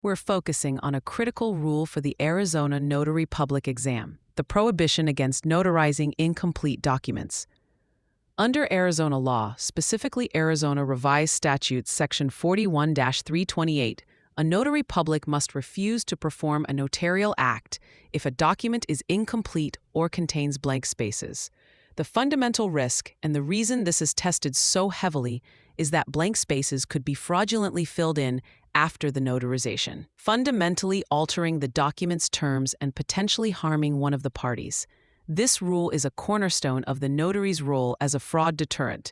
We're focusing on a critical rule for the Arizona Notary Public Exam, the prohibition against notarizing incomplete documents. Under Arizona law, specifically Arizona Revised Statutes Section 41-328, a notary public must refuse to perform a notarial act if a document is incomplete or contains blank spaces. The fundamental risk, and the reason this is tested so heavily, is that blank spaces could be fraudulently filled in after the notarization, fundamentally altering the document's terms and potentially harming one of the parties. This rule is a cornerstone of the notary's role as a fraud deterrent.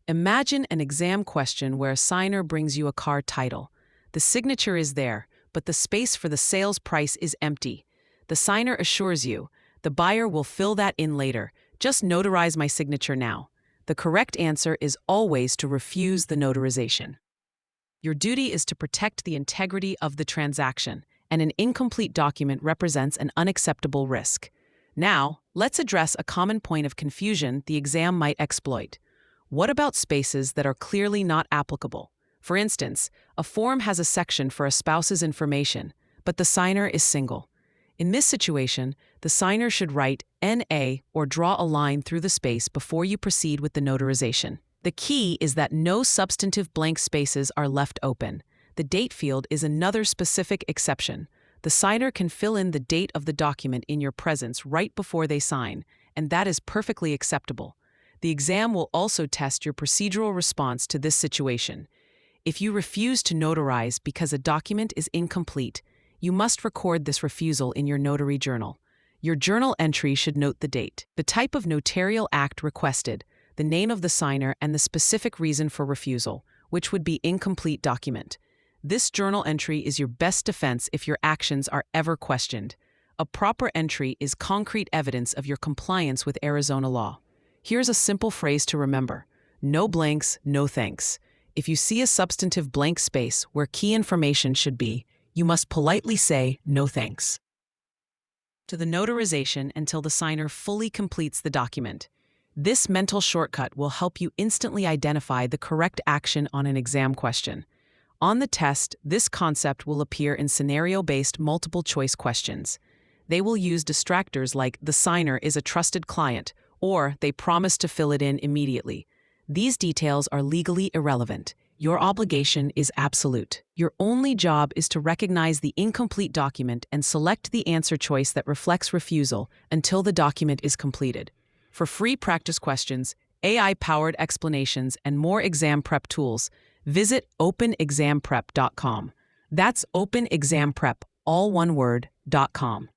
Imagine an exam question where a signer brings you a car title. The signature is there, but the space for the sales price is empty. The signer assures you, the buyer will fill that in later. Just notarize my signature now. The correct answer is always to refuse the notarization. Your duty is to protect the integrity of the transaction, and an incomplete document represents an unacceptable risk. Now, let's address a common point of confusion the exam might exploit. What about spaces that are clearly not applicable? For instance, a form has a section for a spouse's information, but the signer is single. In this situation, the signer should write N.A. or draw a line through the space before you proceed with the notarization. The key is that no substantive blank spaces are left open. The date field is another specific exception. The signer can fill in the date of the document in your presence right before they sign, and that is perfectly acceptable. The exam will also test your procedural response to this situation. If you refuse to notarize because a document is incomplete, you must record this refusal in your notary journal. Your journal entry should note the date, the type of notarial act requested, the name of the signer, and the specific reason for refusal, which would be incomplete document. This journal entry is your best defense if your actions are ever questioned. A proper entry is concrete evidence of your compliance with Arizona law. Here's a simple phrase to remember: no blanks, no thanks. If you see a substantive blank space where key information should be, you must politely say no thanks to the notarization until the signer fully completes the document. This mental shortcut will help you instantly identify the correct action on an exam question. On the test, this concept will appear in scenario-based multiple-choice questions. They will use distractors like "the signer is a trusted client" or "they promise to fill it in immediately." These details are legally irrelevant. Your obligation is absolute. Your only job is to recognize the incomplete document and select the answer choice that reflects refusal until the document is completed. For free practice questions, AI-powered explanations, and more exam prep tools, visit openexamprep.com. That's openexamprep, all one word, .com.